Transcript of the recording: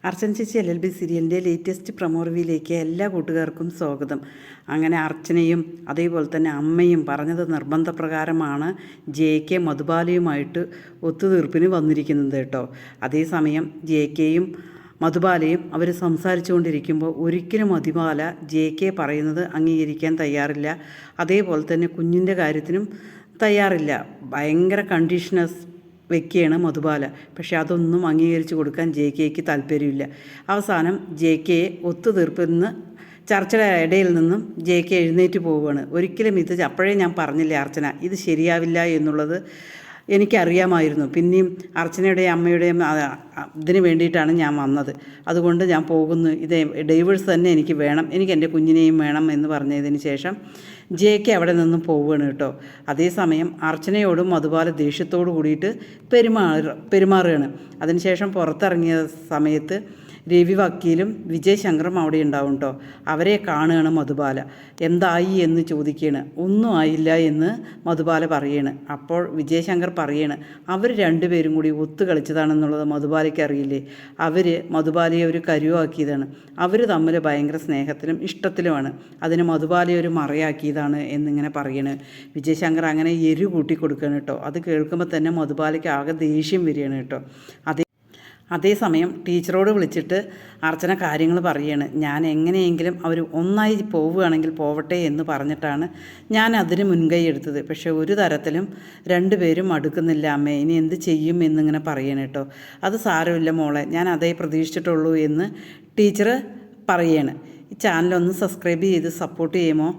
അർച്ചന ചേച്ചി LLB സീരിയലിൻ്റെ latest promo റിവ്യൂയിലേക്ക് എല്ലാ കൂട്ടുകാർക്കും സ്വാഗതം. അങ്ങനെ അർച്ചനയും അതേപോലെ തന്നെ അമ്മയും പറഞ്ഞത് നിർബന്ധപ്രകാരമാണ് JK മധുബാലയുമായിട്ട് ഒത്തുതീർപ്പിന് വന്നിരിക്കുന്നത് കേട്ടോ. അതേസമയം JKയും മധുബാലയും അവർ സംസാരിച്ചു കൊണ്ടിരിക്കുമ്പോൾ ഒരിക്കലും മധുബാല JK പറയുന്നത് അംഗീകരിക്കാൻ തയ്യാറില്ല. അതേപോലെ തന്നെ കുഞ്ഞിൻ്റെ കാര്യത്തിനും തയ്യാറില്ല. ഭയങ്കര കണ്ടീഷണസ് വെക്കുകയാണ് മധുബാല. പക്ഷെ അതൊന്നും അംഗീകരിച്ച് കൊടുക്കാൻ JKക്ക് താല്പര്യമില്ല. അവസാനം JKയെ ഒത്തുതീർപ്പിന്ന് ചർച്ചയുടെ ഇടയിൽ നിന്നും JK എഴുന്നേറ്റ് പോവുകയാണ്. ഒരിക്കലും ഇത് അപ്പോഴേ ഞാൻ പറഞ്ഞില്ലേ അർച്ചന, ഇത് ശരിയാവില്ല എന്നുള്ളത് എനിക്കറിയാമായിരുന്നു. പിന്നെയും അർച്ചനയുടെയും അമ്മയുടെയും ഇതിന് വേണ്ടിയിട്ടാണ് ഞാൻ വന്നത്. അതുകൊണ്ട് ഞാൻ പോകുന്നു, ഇത് ഡൈവേഴ്സ് തന്നെ എനിക്ക് വേണം, എനിക്ക് എൻ്റെ കുഞ്ഞിനെയും വേണം എന്ന് പറഞ്ഞതിന് ശേഷം JK അവിടെ നിന്നും പോവുകയാണ് കേട്ടോ. അതേസമയം അർച്ചനയോടും മധുബാല ദേഷ്യത്തോട് കൂടിയിട്ട് പെരുമാറുകയാണ്. അതിനുശേഷം പുറത്തിറങ്ങിയ സമയത്ത് രവി വക്കീലും വിജയ് ശങ്കറും അവിടെ ഉണ്ടാവും കേട്ടോ. അവരെ കാണുകയാണ് മധുബാല. എന്തായി എന്ന് ചോദിക്കുകയാണ്. ഒന്നും ആയില്ല എന്ന് മധുബാല പറയാണ്. അപ്പോൾ വിജയ് ശങ്കർ പറയാണ്, അവർ രണ്ടുപേരും കൂടി ഒത്തു കളിച്ചതാണെന്നുള്ളത് മധുബാലയ്ക്ക് അറിയില്ലേ. അവർ മധുബാലയെ ഒരു കരുവാക്കിയതാണ്. അവർ തമ്മിൽ ഭയങ്കര സ്നേഹത്തിലും ഇഷ്ടത്തിലുമാണ്. അതിന് മധുബാലയെ ഒരു മറയാക്കിയതാണ് എന്നിങ്ങനെ പറയണ്. വിജയ് ശങ്കർ അങ്ങനെ എരു കൂട്ടി കൊടുക്കുകയാണ് കേട്ടോ. അത് കേൾക്കുമ്പോൾ തന്നെ മധുബാലയ്ക്ക് ആകെ ദേഷ്യം വരികയാണ് കേട്ടോ. അതേസമയം ടീച്ചറോട് വിളിച്ചിട്ട് അർച്ചന കാര്യങ്ങൾ പറയുകയാണ്. ഞാൻ എങ്ങനെയെങ്കിലും അവർ ഒന്നായി പോവുകയാണെങ്കിൽ പോവട്ടെ എന്ന് പറഞ്ഞിട്ടാണ് ഞാൻ അതിന് മുൻകൈ എടുത്തത്. പക്ഷേ ഒരു തരത്തിലും രണ്ടുപേരും അടുക്കുന്നില്ല അമ്മേ, ഇനി എന്ത് ചെയ്യും എന്നിങ്ങനെ പറയണം കേട്ടോ. അത് സാരമില്ല മോളെ, ഞാൻ അതേ പ്രതീക്ഷിച്ചിട്ടുള്ളൂ എന്ന് ടീച്ചർ പറയാണ്. ഈ ചാനലൊന്ന് സബ്സ്ക്രൈബ് ചെയ്ത് സപ്പോർട്ട് ചെയ്യുമോ?